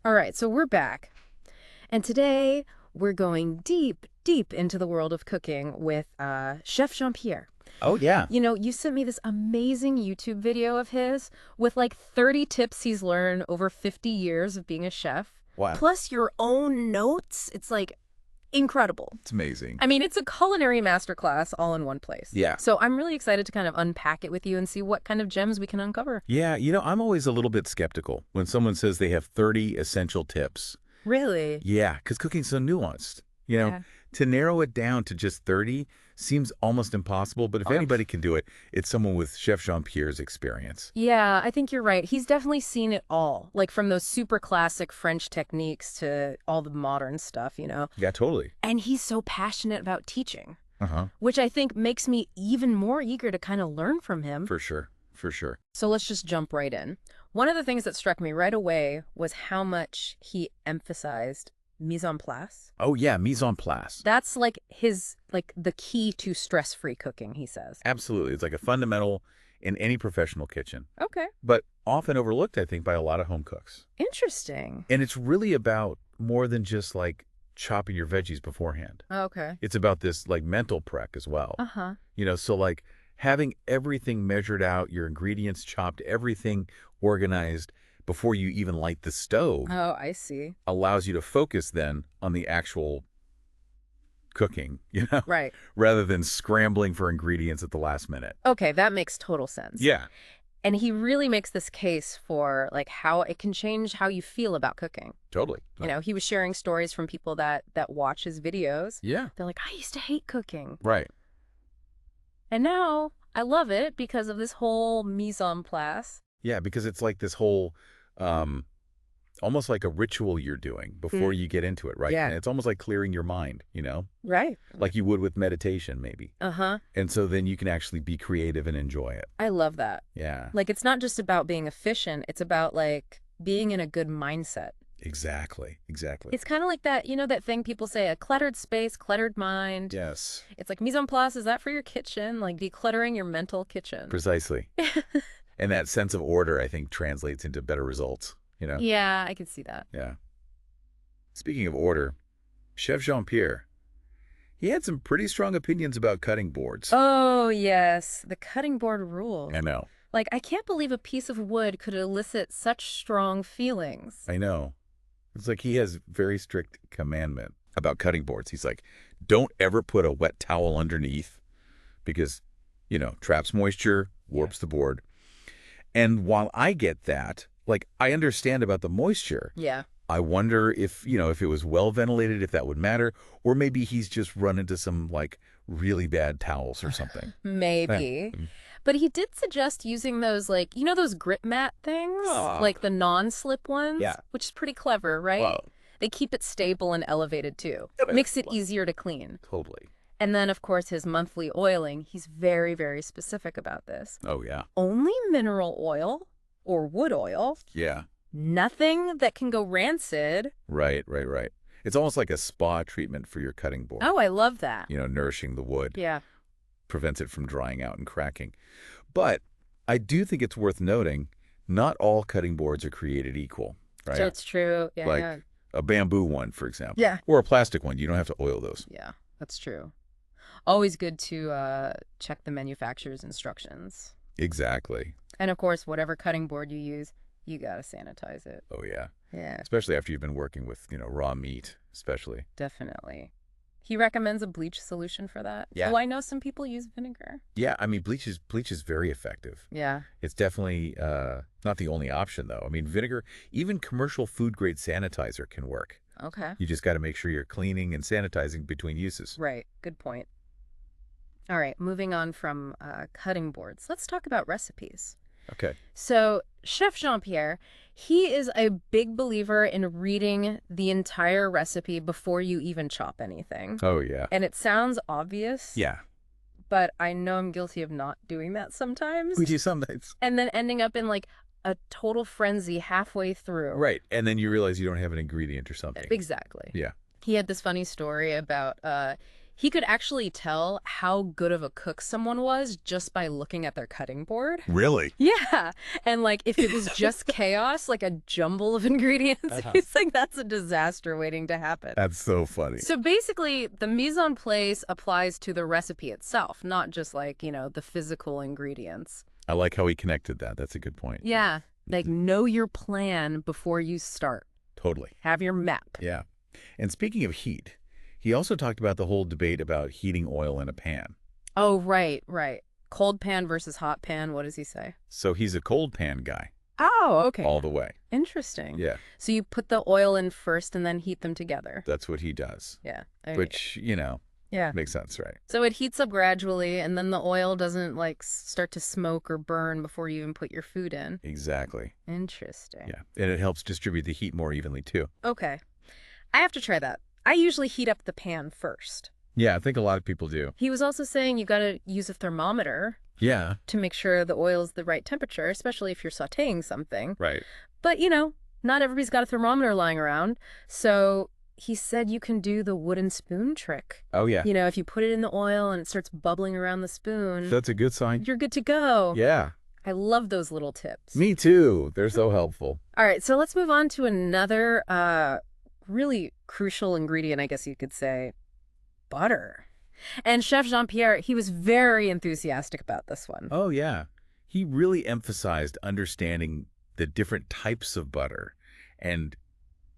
All right, so we're back. And today we're going deep, deep into the world of cooking with Chef Jean-Pierre. Oh, yeah. You know, you sent me this amazing YouTube video of his with like 30 tips he's learned over 50 years of being a chef, Wow. plus your own notes. It's like incredible. It's amazing. I mean, it's a culinary masterclass all in one place. Yeah. So I'm really excited to kind of unpack it with you and see what kind of gems we can uncover. Yeah, I'm always a little bit skeptical when someone says they have 30 essential tips. Really? Yeah, because cooking's so nuanced. Yeah. To narrow it down to just 30 seems almost impossible, but if Oh, anybody can do it, it's someone with Chef Jean-Pierre's experience. yeah, I think you're right. He's definitely seen it all, like from those super classic French techniques to all the modern stuff, you know? Yeah, totally. And he's so passionate about teaching, Uh-huh. which I think makes me even more eager to kind of learn from him. For sure. For sure. So let's just jump right in. One of the things that struck me right away was how much he emphasized mise en place. Oh, yeah, mise en place. That's like the key to stress-free cooking, he says. Absolutely. It's like a fundamental in any professional kitchen, Okay. but often overlooked, I think, by a lot of home cooks. Interesting. And it's really about more than just like chopping your veggies beforehand. Okay. It's about this like mental prep as well. Uh-huh. So like having everything measured out, your ingredients chopped, everything organized before you even light the stove Oh, I see. allows you to focus then on the actual cooking, Right. rather than scrambling for ingredients at the last minute. Okay, that makes total sense. Yeah, And he really makes this case for like how it can change how you feel about cooking. totally. You know, he was sharing stories from people that watch his videos. Yeah, They're like, I used to hate cooking. right. And now I love it because of this whole mise en place. Yeah, because it's like this whole um almost like a ritual you're doing before you get into it, right? Yeah. And it's almost like clearing your mind, Right. like you would with meditation maybe. Uh-huh. And so then you can actually be creative and enjoy it. I love that. Yeah, Like, it's not just about being efficient. It's about like being in a good mindset. exactly. It's kind of like that, you know, that thing people say, a cluttered space, cluttered mind. Yes, It's like mise en place, is that for your kitchen? Like decluttering your mental kitchen. precisely. And that sense of order, I think, translates into better results. Yeah, I can see that. Yeah. Speaking of order, Chef Jean-Pierre, he had some pretty strong opinions about cutting boards. Oh, yes. The cutting board rule. I know. Like, I can't believe a piece of wood could elicit such strong feelings. I know. It's like he has very strict commandment about cutting boards. He's like, don't ever put a wet towel underneath because, traps moisture, warps the board. And while I get that, like, I understand about the moisture. Yeah. I wonder if it was well ventilated, if that would matter, or maybe he's just run into some like really bad towels or something. Maybe. But he did suggest using those, like, you know, those grip mat things? Ah. Like the non-slip ones? Yeah. Which is pretty clever, right? Wow. They keep it stable and elevated, too. Yeah, Makes it easier to clean. Totally. And then, of course, his monthly oiling. He's very, very specific about this. Oh, yeah. Only mineral oil or wood oil. Yeah. Nothing that can go rancid. Right. It's almost like a spa treatment for your cutting board. Oh, I love that. Nourishing the wood. Yeah. Prevents it from drying out and cracking. But I do think it's worth noting, not all cutting boards are created equal, right? So it's true. Yeah, Like yeah. a bamboo one, for example. Yeah. Or a plastic one. You don't have to oil those. Yeah, that's true. Always good to check the manufacturer's instructions. Exactly. And of course, whatever cutting board you use, you gotta sanitize it. Oh, yeah. Yeah, Especially after you've been working with, raw meat, especially. definitely. He recommends a bleach solution for that. Yeah. Oh, I know some people use vinegar. Yeah, I mean, bleach is very effective. Yeah. It's definitely not the only option, though. I mean, vinegar, even commercial food-grade sanitizer can work. Okay. You just got to make sure you're cleaning and sanitizing between uses. Right. Good point. All right. Moving on from cutting boards, let's talk about recipes. Okay. So, Chef Jean-Pierre, he is a big believer in reading the entire recipe before you even chop anything. Oh, yeah. And it sounds obvious, Yeah. but I know I'm guilty of not doing that sometimes. We do sometimes. And then ending up in like a total frenzy halfway through. Right. And then you realize you don't have an ingredient or something. Exactly. Yeah. He had this funny story about He could actually tell how good of a cook someone was just by looking at their cutting board. Really? Yeah. And like if it was just chaos, like a jumble of ingredients, he's like, that's a disaster waiting to happen. That's so funny. So basically, the mise en place applies to the recipe itself, not just like, the physical ingredients. I like how he connected that. That's a good point. Yeah. Like know your plan before you start. Totally. Have your map. Yeah. And speaking of heat, he also talked about the whole debate about heating oil in a pan. Oh, right, right. Cold pan versus hot pan. What does he say? So he's a cold pan guy. Oh, okay. All the way. Interesting. Yeah. So you put the oil in first and then heat them together. That's what he does. Yeah. Okay. Which, yeah. makes sense, right? So it heats up gradually and then the oil doesn't like start to smoke or burn before you even put your food in. Exactly. Interesting. Yeah. And it helps distribute the heat more evenly, too. Okay. I have to try that. I usually heat up the pan first. Yeah, I think a lot of people do. He was also saying you got to use a thermometer Yeah. to make sure the oil's the right temperature, especially if you're sautéing something. Right. But, not everybody's got a thermometer lying around. So he said you can do the wooden spoon trick. Oh, yeah. If you put it in the oil and it starts bubbling around the spoon, That's a good sign. you're good to go. Yeah. I love those little tips. Me too. They're so helpful. All right, so let's move on to another really crucial ingredient, I guess you could say, butter. And Chef Jean-Pierre, he was very enthusiastic about this one. Oh, yeah. He really emphasized understanding the different types of butter and,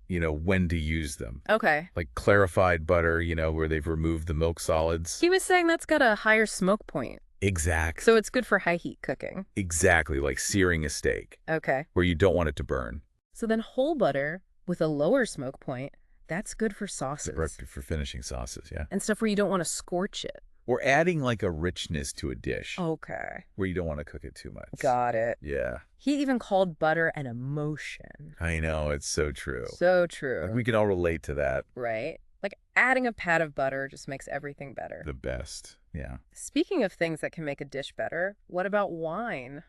when to use them. Okay. Like clarified butter, where they've removed the milk solids. He was saying that's got a higher smoke point. Exactly. So it's good for high heat cooking. Exactly, like searing a steak, Okay. where you don't want it to burn. So then whole butter with a lower smoke point, that's good for sauces. For finishing sauces, yeah. And stuff where you don't want to scorch it. Or adding like a richness to a dish Okay. where you don't want to cook it too much. Got it. Yeah. He even called butter an emotion. I know, it's so true. So true. Like, we can all relate to that. Right? Like adding a pat of butter just makes everything better. The best, yeah. Speaking of things that can make a dish better, what about wine?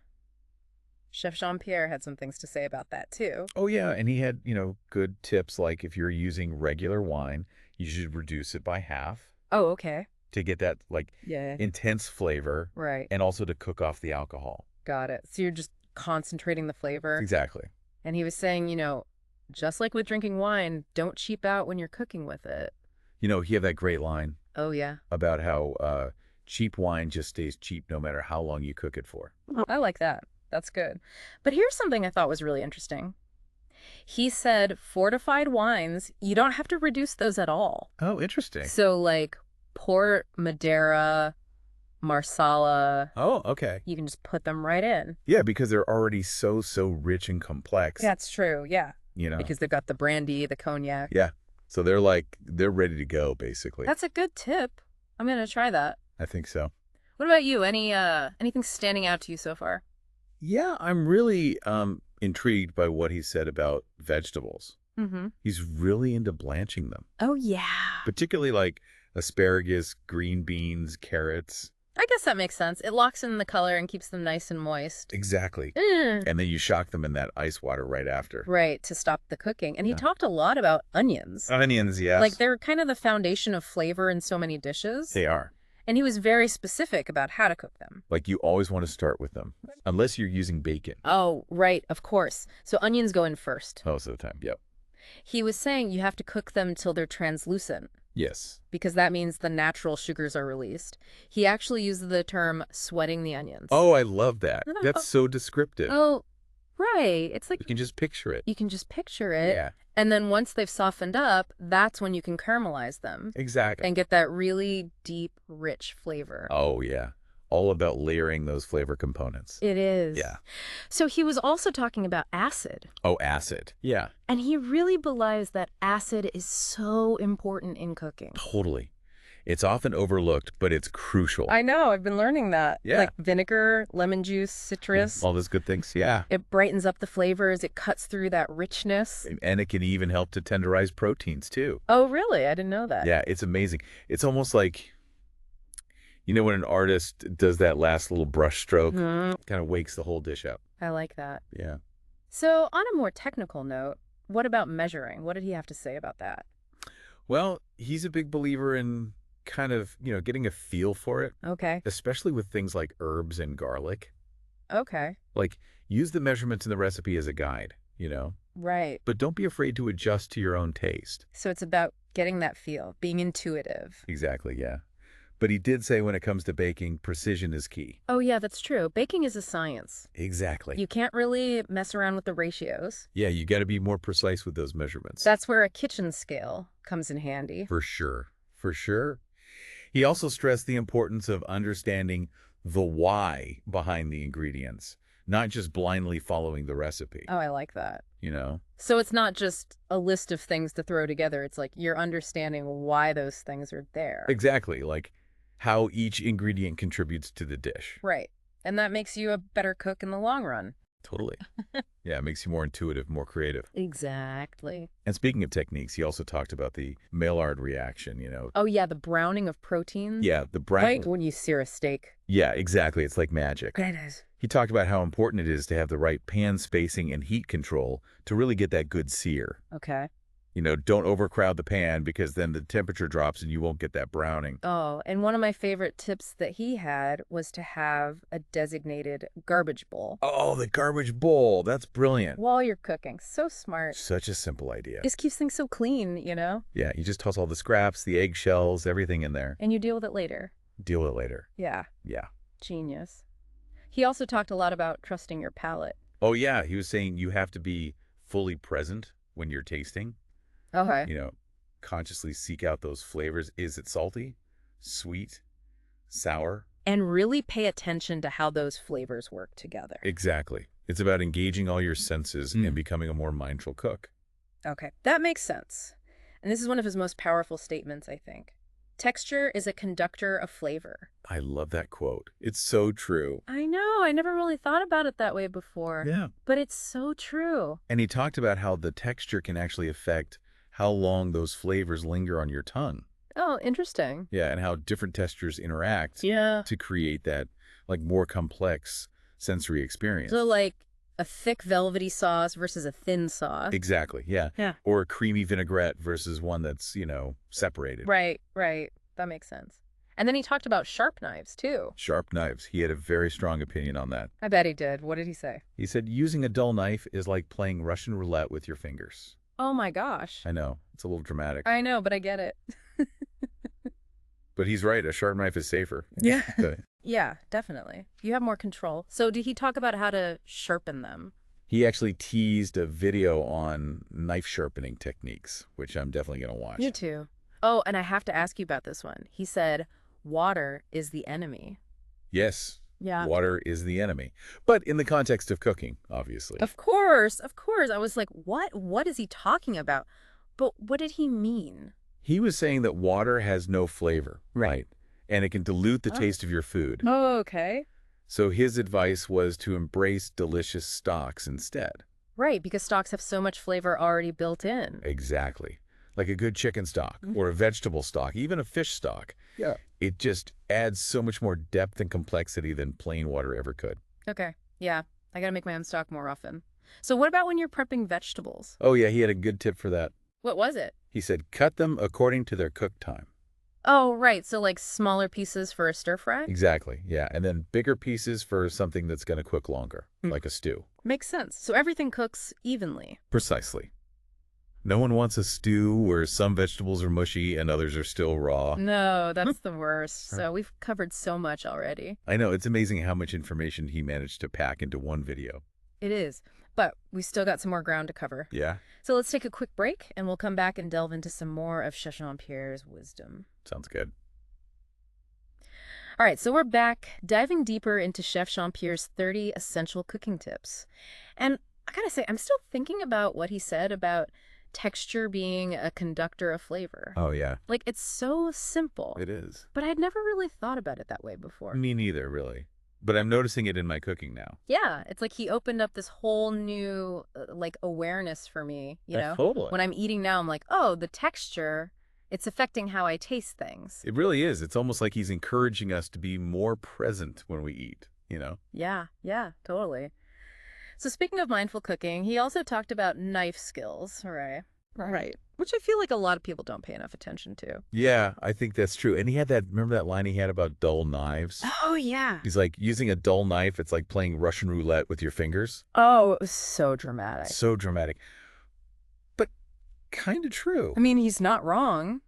Chef Jean-Pierre had some things to say about that too. Oh, yeah, and he had, good tips like if you're using regular wine, you should reduce it by half Oh, okay. to get that, Yeah. intense flavor Right. and also to cook off the alcohol. Got it. So you're just concentrating the flavor. Exactly. And he was saying, just like with drinking wine, don't cheap out when you're cooking with it. He had that great line Oh, yeah. about how cheap wine just stays cheap no matter how long you cook it for. I like that. That's good. But here's something I thought was really interesting. He said fortified wines, you don't have to reduce those at all. Oh, interesting. So like Port, Madeira, Marsala, Oh, okay. you can just put them right in. Yeah, because they're already so rich and complex. That's true, yeah. Because they've got the brandy, the cognac. Yeah. So they're ready to go, basically. That's a good tip. I'm going to try that. I think so. What about you? Anything standing out to you so far? Yeah, I'm really intrigued by what he said about vegetables. Mm-hmm. He's really into blanching them, Oh, yeah. particularly like asparagus, green beans, carrots. I guess that makes sense. It locks in the color and keeps them nice and moist. Exactly. Mm. And then you shock them in that ice water right after. Right, to stop the cooking. And he Yeah. talked a lot about onions. Onions, yes. Like they're kind of the foundation of flavor in so many dishes. They are. And he was very specific about how to cook them. Like you always want to start with them, unless you're using bacon. Oh, right, of course. So onions go in first. Most of the time, yep. He was saying you have to cook them till they're translucent, Yes. because that means the natural sugars are released. He actually used the term sweating the onions. Oh, I love that. That's so descriptive. Oh, right. It's like You can just picture it. you can just picture it. Yeah, And then once they've softened up, that's when you can caramelize them exactly. and get that really deep, rich flavor. Oh, yeah. All about layering those flavor components. It is. Yeah. So he was also talking about acid. Oh, acid. Yeah, And he really believes that acid is so important in cooking. totally. It's often overlooked, but it's crucial. I know. I've been learning that. Yeah. Like vinegar, lemon juice, citrus. All those good things, yeah. It brightens up the flavors. It cuts through that richness. And it can even help to tenderize proteins, too. Oh, really? I didn't know that. Yeah, it's amazing. It's almost like, when an artist does that last little brush stroke, Mhm. kind of wakes the whole dish up. I like that. Yeah. So on a more technical note, what about measuring? What did he have to say about that? Well, he's a big believer in kind of, getting a feel for it, Okay. especially with things like herbs and garlic. Okay. Like, use the measurements in the recipe as a guide, Right. but don't be afraid to adjust to your own taste. So it's about getting that feel, being intuitive. Exactly, yeah. But he did say when it comes to baking, precision is key. Oh, yeah, that's true. Baking is a science. Exactly. You can't really mess around with the ratios. Yeah, you got to be more precise with those measurements. That's where a kitchen scale comes in handy. For sure. For sure. He also stressed the importance of understanding the why behind the ingredients, not just blindly following the recipe, Oh, I like that. you know? So it's not just a list of things to throw together. It's like you're understanding why those things are there. Exactly, like how each ingredient contributes to the dish. Right. And that makes you a better cook in the long run. Totally. Yeah, it makes you more intuitive, more creative. Exactly. And speaking of techniques, he also talked about the Maillard reaction. Oh, yeah, the browning of proteins. Yeah, the brown. Right when you sear a steak. Yeah, exactly. It's like magic. It is. He talked about how important it is to have the right pan spacing and heat control to really get that good sear. Okay. Don't overcrowd the pan because then the temperature drops and you won't get that browning. Oh, and one of my favorite tips that he had was to have a designated garbage bowl Oh, the garbage bowl. That's brilliant. while you're cooking. So smart. Such a simple idea. This keeps things so clean. Yeah, you just toss all the scraps, the eggshells, everything in there. And you deal with it later. Deal with it later. Yeah. Yeah. Genius. He also talked a lot about trusting your palate. Oh, yeah. He was saying you have to be fully present when you're tasting. Okay. Consciously seek out those flavors. Is it salty, sweet, sour? And really pay attention to how those flavors work together. Exactly. It's about engaging all your senses and becoming a more mindful cook. Okay, that makes sense. And this is one of his most powerful statements, I think. Texture is a conductor of flavor. I love that quote. It's so true. I know, I never really thought about it that way before. Yeah. But it's so true. And he talked about how the texture can actually affect how long those flavors linger on your tongue. Oh, interesting. Yeah, and how different textures interact Yeah. to create that more complex sensory experience. So like a thick velvety sauce versus a thin sauce. Exactly, yeah. Yeah. Or a creamy vinaigrette versus one that's, separated. Right. That makes sense. And then he talked about sharp knives, too. Sharp knives. He had a very strong opinion on that. I bet he did. What did he say? He said using a dull knife is like playing Russian roulette with your fingers. Oh, my gosh. I know. It's a little dramatic. I know, but I get it. But he's right. A sharp knife is safer. Yeah. So Yeah, definitely. You have more control. So did he talk about how to sharpen them? he actually teased a video on knife sharpening techniques, which I'm definitely going to watch. Me too. Oh, and I have to ask you about this one. He said, water is the enemy. Yes. Yeah. Water is the enemy. But in the context of cooking, obviously. Of course. I was like, what? What is he talking about? But what did he mean? He was saying that water has no flavor, right? And it can dilute the taste of your food. Oh, okay. So his advice was to embrace delicious stocks instead. Right, because stocks have so much flavor already built in. Exactly. Like a good chicken stock or a vegetable stock, even a fish stock. Yeah. It just adds so much more depth and complexity than plain water ever could. Okay. Yeah. I got to make my own stock more often. So what about when you're prepping vegetables? Oh, yeah, he had a good tip for that. What was it? He said, cut them according to their cook time. Oh, right. So like smaller pieces for a stir fry? Exactly, yeah. And then bigger pieces for something that's going to cook longer, like a stew. Makes sense. So everything cooks evenly. Precisely. No one wants a stew where some vegetables are mushy and others are still raw. No, that's the worst. So we've covered so much already. I know, it's amazing how much information he managed to pack into one video. It is. But we still got some more ground to cover. Yeah? So let's take a quick break and we'll come back and delve into some more of Chef Jean-Pierre's wisdom. Sounds good. All right, so we're back, diving deeper into Chef Jean-Pierre's 30 essential cooking tips. And I gotta say, I'm still thinking about what he said about texture being a conductor of flavor. Oh, yeah. Like, it's so simple. It is. But I'd never really thought about it that way before. Me neither, really. But I'm noticing it in my cooking now. Yeah, it's like he opened up this whole new, awareness for me, you know? Totally. When I'm eating now, I'm like, oh, the texture, it's affecting how I taste things. It really is. It's almost like he's encouraging us to be more present when we eat. Yeah, totally. So speaking of mindful cooking, he also talked about knife skills, all right? Right. Which I feel like a lot of people don't pay enough attention to. Yeah, I think that's true. And he had that, remember that line he had about dull knives? Oh, yeah. He's like, using a dull knife, it's like playing Russian roulette with your fingers. Oh, it was so dramatic. So dramatic. But kind of true. I mean, he's not wrong.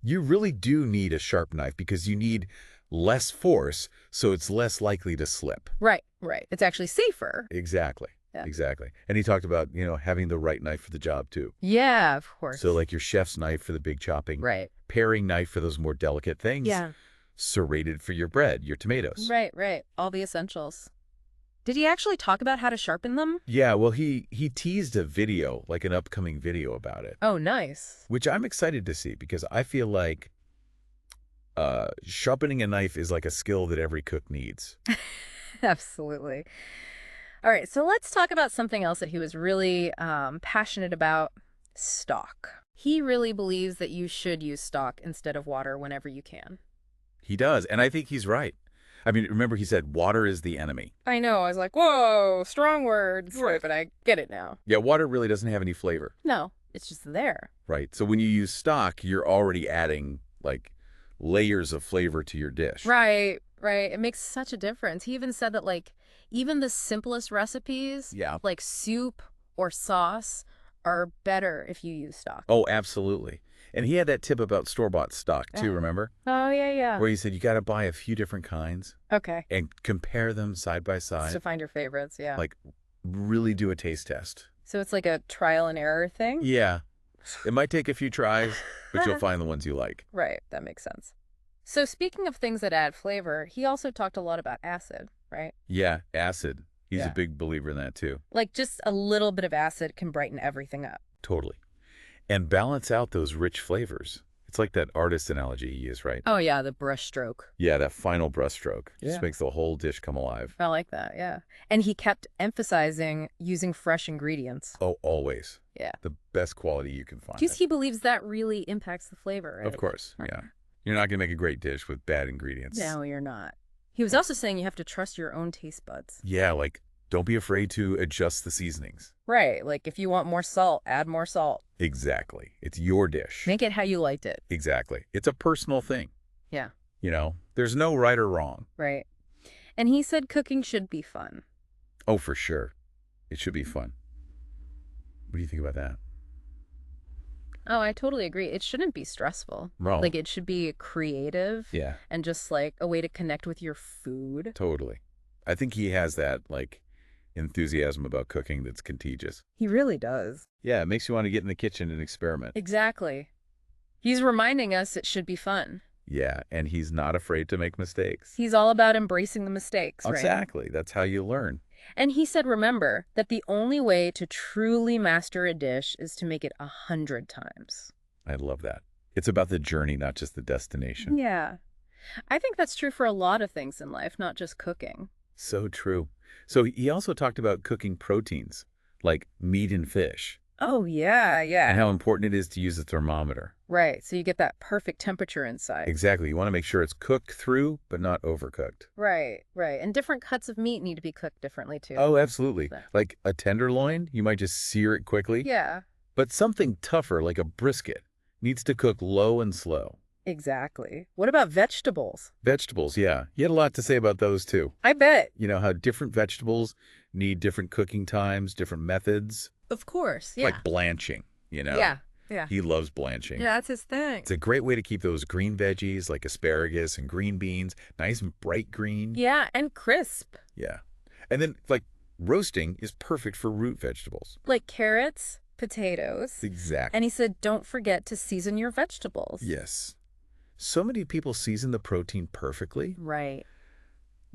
You really do need a sharp knife because you need less force, so it's less likely to slip. Right, right. It's actually safer. Exactly. Yeah. Exactly. And he talked about, having the right knife for the job too. Yeah, of course. So like your chef's knife for the big chopping. Right. Paring knife for those more delicate things. Yeah. Serrated for your bread, your tomatoes. Right, right. All the essentials. Did he actually talk about how to sharpen them? Yeah, well, he teased a video, like an upcoming video about it. Oh, nice. Which I'm excited to see because I feel like sharpening a knife is like a skill that every cook needs. Absolutely. All right, so let's talk about something else that he was really passionate about, stock. He really believes that you should use stock instead of water whenever you can. He does, and I think he's right. I mean, remember he said water is the enemy. I know, I was like, whoa, strong words. Right. But I get it now. Yeah, water really doesn't have any flavor. No, it's just there. Right, so when you use stock, you're already adding, like, layers of flavor to your dish. Right, right. It makes such a difference. He even said that, like, even the simplest recipes, like soup or sauce, are better if you use stock. Oh, absolutely. And he had that tip about store-bought stock, too, remember? Oh, yeah, yeah. Where he said you got to buy a few different kinds. Okay. And compare them side by Just side. to find your favorites, yeah. Like, really do a taste test. So it's like a trial and error thing? Yeah. It might take a few tries, but you'll find the ones you like. Right, that makes sense. So speaking of things that add flavor, he also talked a lot about acid, right? Yeah, acid. He's a big believer in that, too. Like, just a little bit of acid can brighten everything up. Totally. And balance out those rich flavors. It's like that artist analogy he used, right? Oh, yeah, the brush stroke. Yeah, that final brush stroke. Yeah. Just makes the whole dish come alive. I like that, yeah. And he kept emphasizing using fresh ingredients. Oh, always. Yeah. The best quality you can find. Because he believes that really impacts the flavor, right? Of course, yeah. You're not going to make a great dish with bad ingredients. No, you're not. He was also saying you have to trust your own taste buds. Yeah, like, don't be afraid to adjust the seasonings. Right, like if you want more salt, add more salt. Exactly. It's your dish. Make it how you liked it. Exactly. It's a personal thing. Yeah. There's no right or wrong. Right. And he said cooking should be fun. Oh, for sure. It should be fun. What do you think about that? Oh, I totally agree. It shouldn't be stressful. Well, Like, it should be creative. yeah, And just, like, a way to connect with your food. totally. I think he has that, like, enthusiasm about cooking that's contagious. He really does. Yeah, it makes you want to get in the kitchen and experiment. Exactly. He's reminding us it should be fun. Yeah, and he's not afraid to make mistakes. He's all about embracing the mistakes, right? Exactly. That's how you learn. And he said, remember, that the only way to truly master a dish is to make it 100 times. I love that. It's about the journey, not just the destination. Yeah. I think that's true for a lot of things in life, not just cooking. So true. So he also talked about cooking proteins, like meat and fish, Oh, yeah, yeah. and how important it is to use a thermometer. Right, so you get that perfect temperature inside. Exactly. You want to make sure it's cooked through, but not overcooked. Right, right. And different cuts of meat need to be cooked differently, too. Oh, absolutely. Yeah. Like a tenderloin, you might just sear it quickly. Yeah, But something tougher, like a brisket, needs to cook low and slow. exactly. What about vegetables? Vegetables, yeah. You had a lot to say about those, too. I bet. You know, how different vegetables need different cooking times, different methods. Of course, yeah. Like blanching, Yeah, yeah. He loves blanching. Yeah, that's his thing. It's a great way to keep those green veggies like asparagus and green beans nice and bright green. Yeah, and crisp. Yeah. And then, like, roasting is perfect for root vegetables. Like carrots, potatoes. Exactly. And he said, don't forget to season your vegetables. Yes. So many people season the protein perfectly, Right.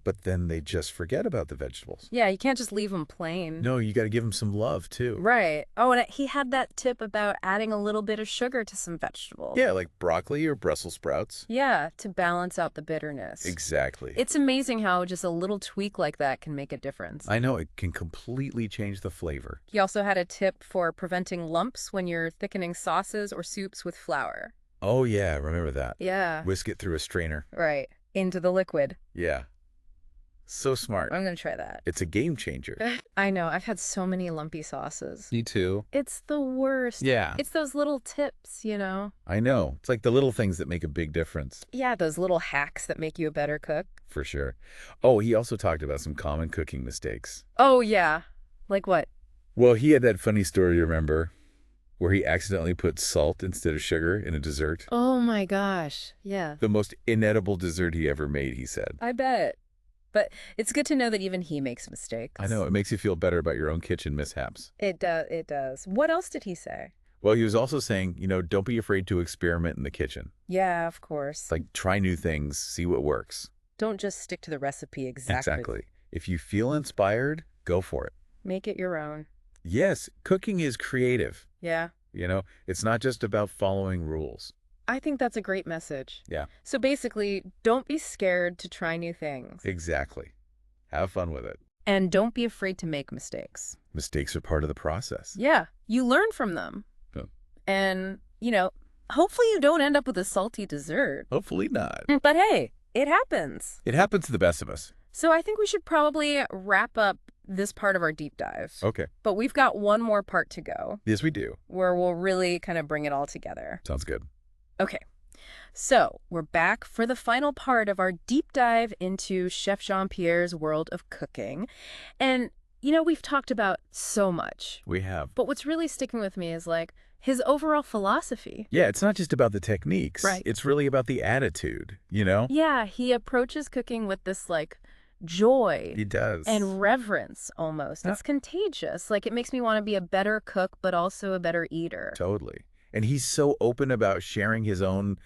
but then they just forget about the vegetables. Yeah, you can't just leave them plain. No, you got to give them some love, too. Right. Oh, and he had that tip about adding a little bit of sugar to some vegetables. Yeah, like broccoli or Brussels sprouts. Yeah, to balance out the bitterness. Exactly. It's amazing how just a little tweak like that can make a difference. I know, it can completely change the flavor. He also had a tip for preventing lumps when you're thickening sauces or soups with flour. Oh, yeah, remember that. Yeah. Whisk it through a strainer. Right. Into the liquid. Yeah. So smart. I'm going to try that. It's a game changer. I know. I've had so many lumpy sauces. Me too. It's the worst. Yeah. It's those little tips, you know? I know. It's like the little things that make a big difference. Yeah, those little hacks that make you a better cook. For sure. Oh, he also talked about some common cooking mistakes. Oh, yeah. Like what? Well, he had that funny story, remember, where he accidentally put salt instead of sugar in a dessert. Oh, my gosh. Yeah. The most inedible dessert he ever made, he said. I bet. But it's good to know that even he makes mistakes. I know. It makes you feel better about your own kitchen mishaps. It does. It does. What else did he say? Well, he was also saying, don't be afraid to experiment in the kitchen. Yeah, of course. Like, try new things, see what works. Don't just stick to the recipe exactly. Exactly. If you feel inspired, go for it. Make it your own. Yes, cooking is creative. Yeah. It's not just about following rules. I think that's a great message. Yeah. So basically, don't be scared to try new things. Exactly. Have fun with it. And don't be afraid to make mistakes. Mistakes are part of the process. Yeah. You learn from them. Yeah. And, hopefully you don't end up with a salty dessert. Hopefully not. But hey, it happens. It happens to the best of us. So I think we should probably wrap up this part of our deep dive. Okay. But we've got one more part to go. Yes, we do. Where we'll really kind of bring it all together. Sounds good. Okay. So we're back for the final part of our deep dive into Chef Jean-Pierre's world of cooking. And, we've talked about so much. We have. But what's really sticking with me is his overall philosophy. Yeah, it's not just about the techniques. Right. It's really about the attitude, Yeah, he approaches cooking with this joy. He does. And reverence almost. Yeah. It's contagious. It makes me want to be a better cook, but also a better eater. Totally. And he's so open about sharing his own,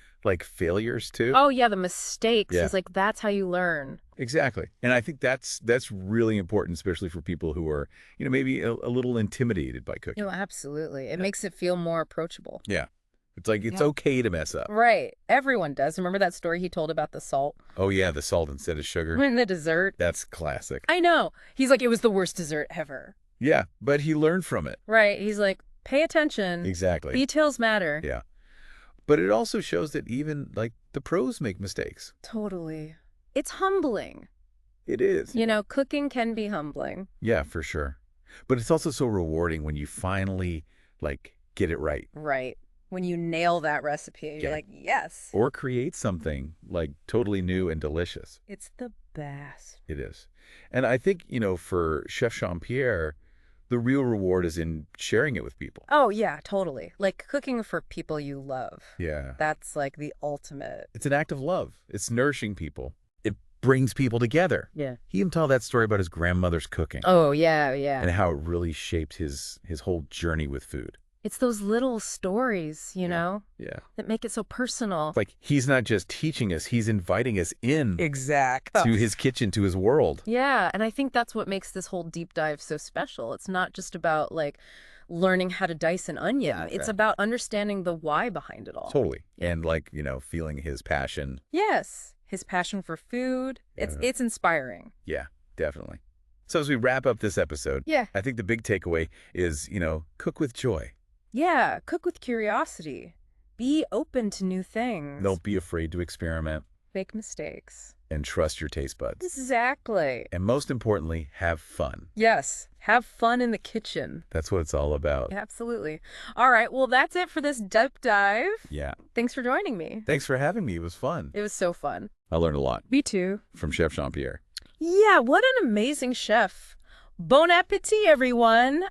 failures, too. Oh, yeah, the mistakes. Yeah. He's that's how you learn. Exactly. And I think that's really important, especially for people who are, maybe a little intimidated by cooking. Absolutely. It makes it feel more approachable. Yeah. It's okay to mess up. Right. Everyone does. Remember that story he told about the salt? Oh, yeah, the salt instead of sugar. In the dessert? That's classic. I know. He's it was the worst dessert ever. Yeah, but he learned from it. Right. He's pay attention. Exactly. Details matter. Yeah. But it also shows that even, the pros make mistakes. Totally. It's humbling. It is. Cooking can be humbling. Yeah, for sure. But it's also so rewarding when you finally, get it right. Right. When you nail that recipe, you're yes. Or create something, totally new and delicious. It's the best. It is. And I think, for Chef Jean-Pierre, the real reward is in sharing it with people. Oh, yeah, totally. Cooking for people you love. Yeah. That's the ultimate. It's an act of love. It's nourishing people. It brings people together. Yeah. He even told that story about his grandmother's cooking. Oh, yeah, yeah. And how it really shaped his whole journey with food. It's those little stories, Yeah. that make it so personal. It's he's not just teaching us, he's inviting us in Exactly. to his kitchen, to his world. Yeah, and I think that's what makes this whole deep dive so special. It's not just about learning how to dice an onion. It's about understanding the why behind it all. Totally. And feeling his passion. Yes, his passion for food. It's inspiring. Yeah, definitely. So as we wrap up this episode, Yeah. I think the big takeaway is, cook with joy. Yeah, cook with curiosity. Be open to new things. Don't be afraid to experiment Make mistakes. and trust your taste buds. Exactly. And most importantly, have fun. Yes, have fun in the kitchen. That's what it's all about. Absolutely. All right, well, that's it for this deep dive. Yeah. Thanks for joining me. Thanks for having me. It was fun. It was so fun. I learned a lot Me too. from Chef Jean-Pierre. Yeah, what an amazing chef. Bon appetit, everyone.